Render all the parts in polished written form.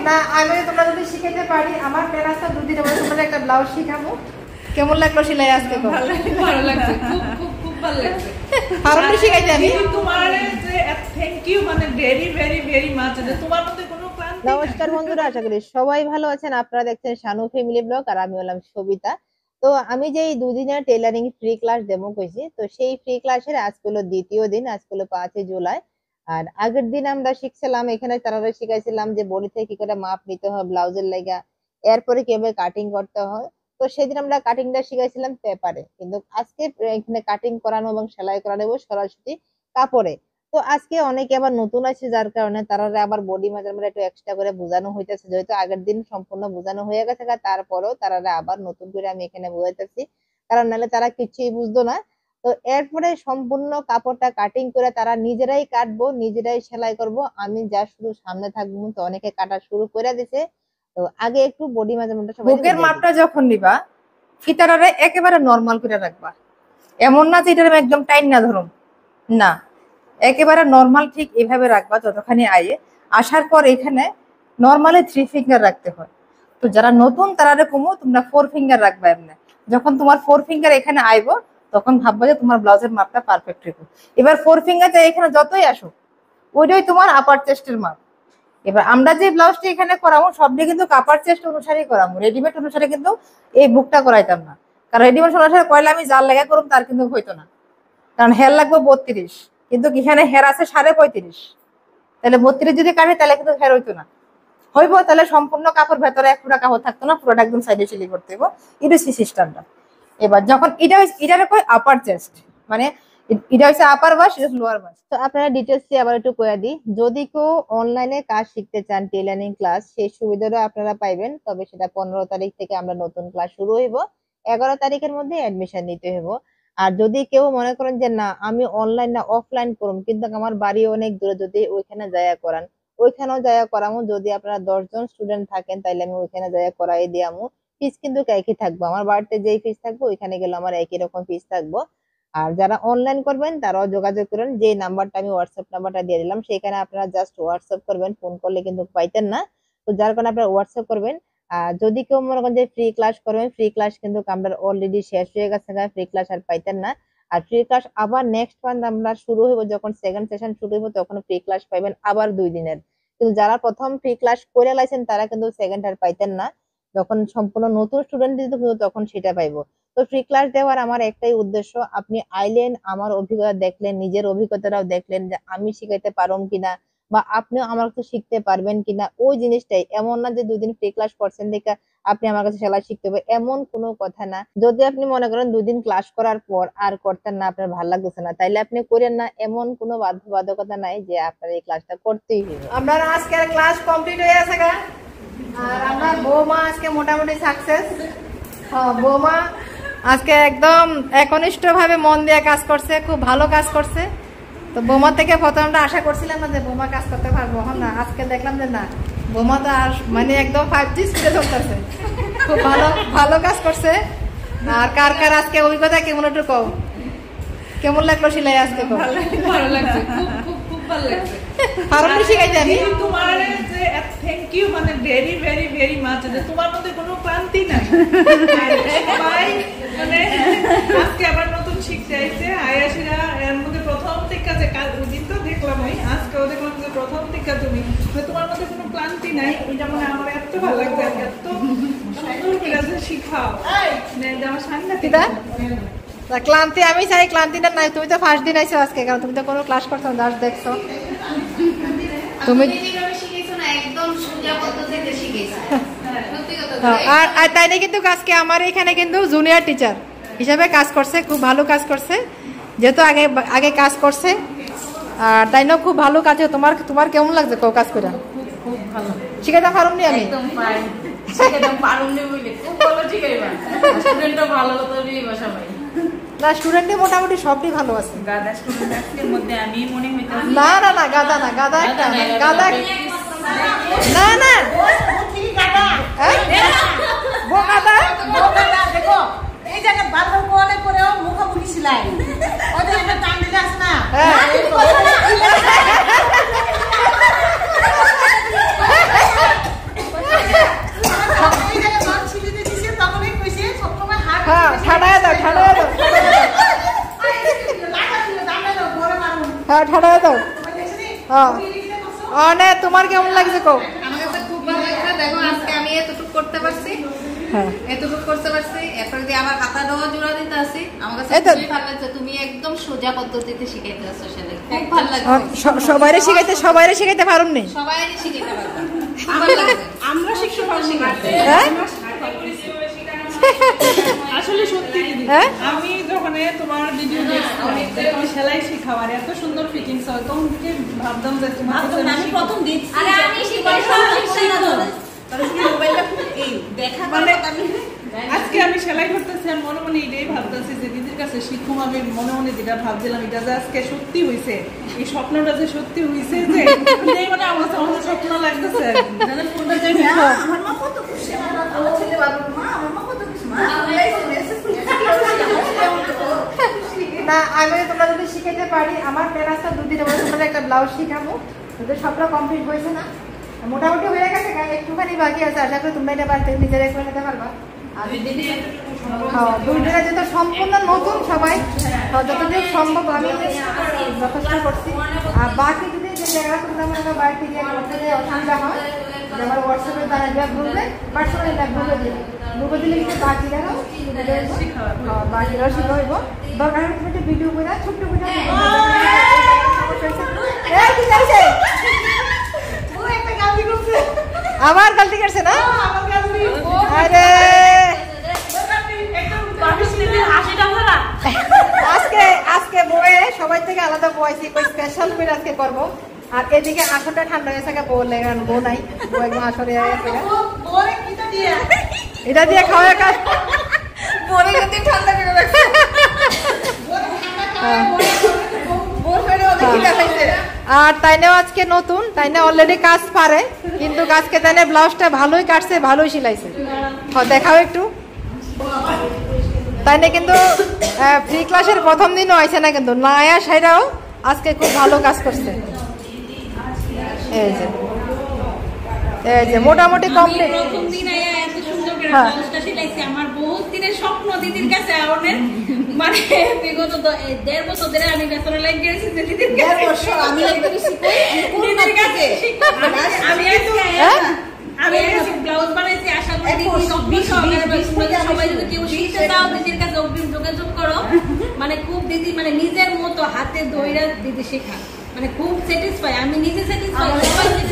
না আমি তোমরা যদি শিখাইতে পারি আমার প্ল্যান আছে দুদিনের মধ্যে তোমরা একটা ব্লাউজ শিখাবো। কেমন লাগলো সেলাই আজকে? ভালো লাগছে, খুব খুব খুব ভালো লাগছে। ফারুন শিখাইতে আমি তোমার যে থ্যাংক ইউ, মানে ভেরি ভেরি ভেরি মাচ। যে তোমার মধ্যে কোনো ক্লান্তি। নমস্কার বন্ধুরা, আশা করি সবাই ভালো আছেন। আপনারা দেখছেন শানু ফ্যামিলি ব্লগ আর আমি হলাম সবিতা। তো আমি যে এই দুদিনের টেলারিং ফ্রি ক্লাস ডেমো কইছি, তো সেই ফ্রি ক্লাসের আজ হলো দ্বিতীয় দিন, আজ হলো 5 জুলাই। আর আগের দিন আমরা শিখছিলাম, এখানে তারা শিখাইছিলাম যে বডি থেকে কি করে মাপ নিতে হয় ব্লাউজের লাগা, এরপরে কিভাবে কাটিং করতে হয়। তো সেদিন আমরা কাটিংটা শিখাইছিলাম পেপারে, কিন্তু আজকে এখানে কাটিং করানো এবং সেলাই করানো সরাসরি কাপড়ে। তো আজকে অনেকে আবার নতুন আছে, যার কারণে তারা আবার বডি মেজারমেন্ট একটু এক্সট্রা করে বোঝানো হইতেছে, যেহেতু আগের দিন সম্পূর্ণ বোঝানো হয়ে গেছে, তারপরেও তারা আবার নতুন করে আমি এখানে বোঝাইতেছি, কারণ নাহলে তারা কিছুই বুঝতো না। তো এরপরে সম্পূর্ণ কাপড়টা কাটিং করে তারা নিজেরাই কাটবো, নিজেরাই সেলাই করব, আমি যা শুধু সামনে থাকবো। তো অনেকে কাটা শুরু করে দিছে। তো আগে একটু বডি মেজারমেন্টটা সবাই বুকের মাপটা যখন নিবা ফিতারে একেবারে নরমাল করে রাখবা, এমন না যে এটা একদম টাইট না ধরুন, না একেবারে নরমাল ঠিক এভাবে রাখবা। যতখানি আয়ে আসার পর এখানে নরমালি 3 ফিঙ্গার রাখতে হয়। তো যারা নতুন তারা কমো তোমরা 4 ফিঙ্গার রাখবা। এমনি যখন তোমার 4 ফিঙ্গার এখানে আইবো তখন ভাববা যে তোমার ব্লাউজের মাপটা পারফেক্ট হইব। এবার 4 ফিঙ্গার এখানে যতই আসো ওইটাই তোমার আপার চেস্টের মাপ। এবার আমরা যে ব্লাউজটি এখানে করাবো সবটি কিন্তু আপার চেস্ট অনুসারেই করাবো, রেডিমেড অনুসারে কিন্তু এই বুকটা করাইতাম না। কারণ রেডিমেড অনুসারে কইলে আমি যার লাগা করুম তার কিন্তু হইতো না, কারণ হেয়ার লাগবে 32, কিন্তু এখানে হেয়ার আছে 35.5। তাহলে 32 যদি কাটে তাহলে কিন্তু হেয়ার হইতো না, হইব তাহলে সম্পূর্ণ কাপড় ভেতরে এক পুরা কাপড় থাকতো না, পুরোটা একদম সাইডে সেলাই করতে হইব। এটা সিস্টেমটা। এবার যখন এটারে কই আপার চেস্ট, মানে এটা হচ্ছে আপার বাস, এটা লোয়ার বাস। তো আপনারা ডিটেইলস আবার একটু কইয়া দিই, যদি কেউ অনলাইনে কাজ শিখতে চান টেলারিং ক্লাস, সেই সুবিধাটা আপনারা পাইবেন। তবে সেটা 15 তারিখ থেকে আমরা নতুন ক্লাস শুরু হইব, 11 তারিখের মধ্যে অ্যাডমিশন নিতে হইব। আর যদি কেউ মনে করেন যে না আমি অনলাইন না অফলাইন করুম, কিন্তু আমার বাড়ি অনেক দূরে, যদি ওইখানে যায়া করান ওইখানেও যায়া করামু। যদি আপনারা 10 জন স্টুডেন্ট থাকেন তাহলে আমি ওইখানে যায়া করাই দিয়ামু। ফিস কিন্তু একই থাকবো, আমার বাড়িতে যেই ফিস থাকবো ওইখানে গেলে আমার একই রকম ফিস থাকবো। আর যারা অনলাইন করবেন তারাও যোগাযোগ করেন, যে নাম্বারটা আমি হোয়াটসঅ্যাপ নাম্বারটা দিয়ে দিলাম সেখানে আপনারা জাস্ট হোয়াটসঅ্যাপ করবেন, ফোন করলে কিন্তু পাইতেন না। তো যার কারণে আপনারা হোয়াটসঅ্যাপ করবেন। যদি কেউ মনে করেন যে ফ্রি ক্লাস করবেন, ফ্রি ক্লাস কিন্তু আমরা অলরেডি শেষ হয়ে গেছে, ফ্রি ক্লাস আর পাইতেন না। আর ফ্রি ক্লাস আবার নেক্সট মান্থ আমরা শুরু হইব, যখন সেকেন্ড সেশন শুরু হইব তখন ফ্রি ক্লাস পাইবেন আবার 2 দিনের। কিন্তু যারা প্রথম ফ্রি ক্লাস করে লাইছেন তারা কিন্তু সেকেন্ড আর পাইতেন না, যখন সম্পূর্ণ নতুন স্টুডেন্ট দিত তখন সেটা পাইবো। তো ফ্রি ক্লাস দেওয়ার আমার একটাই উদ্দেশ্য, আপনি আইলেন, আমার অভিজ্ঞতা দেখলেন, নিজের অভিজ্ঞতাটাও দেখলেন যে আমি শিখাইতে পারম কিনা বা আপনিও আমার কাছে শিখতে পারবেন কিনা, ওই জিনিসটাই। এমন না যে 2 দিন ফ্রি ক্লাস করছেন দেখে আপনি আমার কাছে সেলাই শিখতে হবে, এমন কোনো কথা না। যদি আপনি মনে করেন 2 দিন ক্লাস করার পর আর করতেন না, আপনার ভালো লাগতেছে না, তাইলে আপনি করেন না, এমন কোনো বাধ্যবাধকতা নাই যে আপনার এই ক্লাসটা করতেই হবে। আমরা আজকের ক্লাস কমপ্লিট হয়ে গেছে গা। আর আমরা বৌমা আজকে মোটামুটি সাকসেস। বৌমা আজকে একদম একনিষ্ঠ ভাবে মন দিয়ে কাজ করছে, খুব ভালো কাজ করছে। তো বৌমা থেকে প্রথম আমরা আশা করছিলাম না যে বৌমা কাজ করতে পারবো, না আজকে দেখলাম যে না, বৌমা তো আর মানে একদম 5G স্পিডে চলতেছে, খুব ভালো ভালো কাজ করছে। আর কার কার আজকে অভিজ্ঞতা কেমন একটু কও, কেমন লাগলো সেলাই আজকে? ভালো লাগছে, খুব খুব খুব ভালো লাগছে। ফারুন শিখাইতে আমি তোমার যে থ্যাংক ইউ, মানে ভেরি ভেরি ভেরি মাচ। যে তোমার মধ্যে কোনো ক্লান্তি নাই। সবাই মানে আজকে আবার নতুন শিখতে আইছে আয়াসিরা, এর মধ্যে প্রথম থেকে যে কাল দিন তো দেখলাম, আজকেও দেখলাম যে প্রথম থেকে তুমি, তোমার মধ্যে কোনো ক্লান্তি নাই। এটা মানে আমার এত ভালো লাগছে, এত সুন্দর করে শিখাও, আমার সাংঘাতিক। ক্লান্তি আমি চাই, ক্লান্তিটা নাই। তুমি তো ফার্স্ট দিন আইছো আজকে, কারণ তুমি তো কোনো ক্লাস করছো না, জাস্ট দেখছো। তুমি আর তাই না, কিন্তু আজকে আমার এখানে কিন্তু জুনিয়র টিচার হিসাবে কাজ করছে, খুব ভালো কাজ করছে, যেহেতু আগে আগে কাজ করছে। আর তাই না খুব ভালো কাজ। তোমার তোমার কেমন লাগছে কো কাজ করে? খুব ভালো শিখাইতে পারুম নি আমি, একদম ফাইন শিখাইতে পারুম নি বলে খুব ভালো শিখাইবা। স্টুডেন্টও ভালো তো দিবা সবাই। না স্টুডেন্টে মোটামুটি সবই ভালো আছে। গাদা স্টুডেন্ট আজকের মধ্যে আমি মনে হইতো না না না, গাদা না, গাদা একটা গাদা না না বোকাদা দেখো এই জায়গা বারবার কোলে করেও মুখোমুখি সেলাই ওদের একটা টান দিলে আসে না। ঠাড়া দাও নে তোমার কেমন লাগছে কও? আমার কাছে খুব ভালো লাগছে। দেখো আজকে আমি এতটুকু করতে পারছি, এতটুকু করতে পারছি। এরপর দিয়ে আমার হাতাটাও জোড়া দিতে আছি। আমার কাছে খুবই ভালো লাগছে, তুমি একদম সোজা পদ্ধতিতে শিখাইতে আসছো সেটা খুব ভালো লাগছে। সবাইরে শিখাইতে পারুন নি? সবাইরই শিখাইতে পারবা, ভালো লাগছে। আমরা শিখতে পারছি না আসলে সত্যি দিদি। আমি যখন তোমার ভিডিও দেখছি সেলাই শেখাও আর এত সুন্দর ফিটিংস হয়, তখন থেকে ভাবতাম যে তোমার আমি প্রথম দিচ্ছি আরে আমি মানে আজকে আমি সেলাই করতেছি আর মনে মনে এটাই ভাবতেছি যে দিদির কাছে শিখুম। আমি মনে মনে যেটা ভাবছিলাম এটা যে আজকে সত্যি হয়েছে, এই স্বপ্নটা যে সত্যি হয়েছে, যে এটাই মানে আমার আমার স্বপ্ন লাগতেছে। আমার মা কত খুশি, আমার ছেলে বাবুর মা, আমার মা কত খুশি, মা না আমি তোমরা যদি শিখাইতে পারি, আমার প্ল্যান আছে 2 দিনের মধ্যে তোমাদের একটা ব্লাউজ শিখাবো। যদি সবটা কমপ্লিট হয়েছে না, মোটামুটি হয়ে গেছে, একটুখানি বাকি আছে। আশা করি তোমরা এটা বাড়িতে নিজেরাই করে নিতে পারবা। আর 2 দিনে যেহেতু সম্পূর্ণ নতুন সবাই, যতটুকু সম্ভব আমি যথেষ্ট করছি। আর বাকি যদি যে জায়গাটা তোমরা মনে বাড়িতে গিয়ে করতে যে অসুবিধা হয়, আমার হোয়াটসঅ্যাপে তারা যা বলবে পার্সোনালি যা বলে দিলে কিন্তু বাকি দেখাও, বাকিরাও শিখা হইব। দরকার তুমি একটা ভিডিও করে ছোট্ট করে আবার গালতি করছে না? আরে আজকে বয়ে সবাই থেকে আলাদা বয়েছি, স্পেশাল করে আজকে করবো। আর এদিকে আসরটা ঠান্ডা হয়ে থাকে, বউ লেগে বউ নাই, বউ একদম আসরে এটা দিয়ে খাওয়া কাজ ঠান্ডা করে রাখছে। আর তাইনেও আজকে নতুন, তাইনে অলরেডি কাজ পারে, কিন্তু আজকে তাইনে ব্লাউজটা ভালোই কাটছে, ভালোই সিলাইছে। দেখাও একটু। তাইনে কিন্তু ফ্রি ক্লাসের প্রথম দিনও আইছে না, কিন্তু নায়া সাইরাও আজকে খুব ভালো কাজ করছে। এই যে মোটামুটি কমপ্লিট। প্রথম দিন আয়া এত সুন্দর করে ব্লাউজটা সিলাইছে, আমার বহুত দিনের স্বপ্ন দিদির কাছে আওনের। মানে বিগত 1.5 বছর ধরে আমি বেতন লাইন করেছি যে দিদির কাছে। 1.5 বছর আমি একদম শিখাই দিদির কাছে। আমি আমি ব্লাউজ বানাইছি, আশা করি দিদি সবাই যদি কেউ শিখতে চাও দিদির কাছে অগ্রিম যোগাযোগ করো। মানে খুব দিদি মানে নিজের মতো হাতে ধইরা দিদি শেখা, মানে খুব স্যাটিসফাই, আমি নিজে স্যাটিসফাই।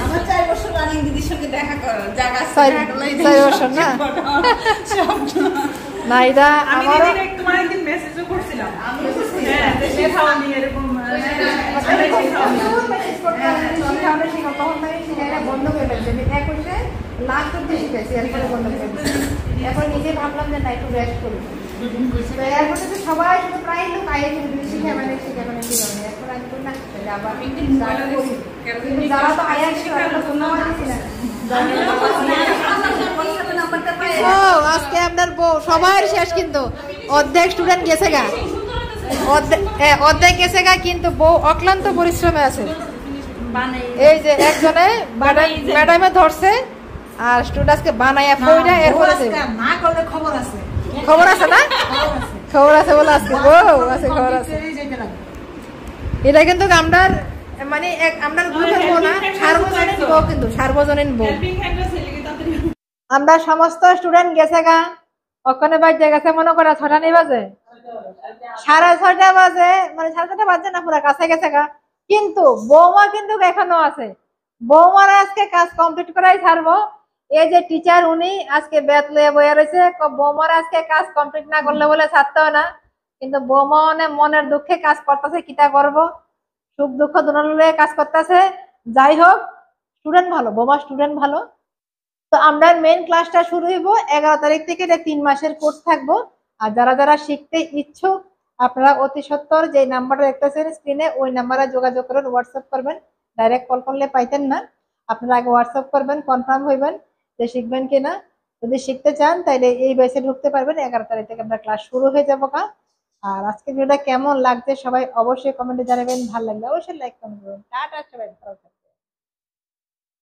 আমার 4 বছর রানিং দিদির সঙ্গে দেখা করো, জায়গা 4 বছর না না এটা আমি আমার দিদির তোমার একদিন মেসেজও করছিলাম। হ্যাঁ শেখাও আমি এরকম বন্ধ করে ফেলছে। লাস্ট অব্দি শিখেছি, এরপরে বন্ধ করে ফেলছি। এখন নিজে ভাবলাম যে না একটু রেস্ট করি। এরপর তো সবাই শুধু প্রায় লোক আইয়ে শিখে মানে এখন আমি করি না, আবার কিন্তু যারা তো আয়া আজকে আপনার বউ সবার শেষ, কিন্তু অর্ধেক স্টুডেন্ট গেছে গা, অর্ধেক গেছে গা, কিন্তু বউ অক্লান্ত পরিশ্রমে আছে। এই যে একজনে ম্যাডামে ধরছে আর স্টুডেন্টকে বানাইয়া ফইরা এরপরে না করলে খবর আছে, খবর আছে না? খবর আছে বলে আজকে বউ আছে, খবর আছে। এটা কিন্তু আমরার মানে আমরার গ্রুপের বউ না, সার্বজনীন বউ, কিন্তু সার্বজনীন বউ। আমরা সমস্ত স্টুডেন্ট গেছে গা, ওখানে বাজে গেছে মনে করে 6টা নেই বাজে, 6:30 বাজে, মানে 6:30 বাজে না, পুরা কাছে গেছে গা। কিন্তু বৌমা কিন্তু এখনো আছে, বৌমার আজকে কাজ কমপ্লিট করাই ছাড়বো। এই যে টিচার উনি আজকে বেত লয়ে বইয়া রয়েছে, বৌমার আজকে কাজ কমপ্লিট না করলে বলে ছাড়তেও না, কিন্তু বৌমা মনের দুঃখে কাজ করতেছে, কিটা করবো, সুখ দুঃখ দুটো কাজ করতেছে। যাই হোক, স্টুডেন্ট ভালো, বৌমা স্টুডেন্ট ভালো। তো আমরা মেইন ক্লাসটা শুরু হইব 11 তারিখ থেকে, এটা 3 মাসের কোর্স থাকবো। আর যারা যারা শিখতে ইচ্ছুক আপনারা অতি সত্বর যে নাম্বারটা দেখতেছেন স্ক্রিনে, ওই নাম্বারে যোগাযোগ করেন, হোয়াটসঅ্যাপ করবেন। ডাইরেক্ট কল করলে পাইতেন না, আপনারা আগে হোয়াটসঅ্যাপ করবেন, কনফার্ম হইবেন যে শিখবেন কিনা। যদি শিখতে চান তাহলে এই ব্যাচে ঢুকতে পারবেন। 11 তারিখ থেকে আমরা ক্লাস শুরু হয়ে যাবো কা। আর আজকে ভিডিওটা কেমন লাগছে সবাই অবশ্যই কমেন্টে জানাবেন, ভালো লাগলে অবশ্যই লাইক কমেন্ট করবেন। টাটা সবাই, ভালো থাকবেন।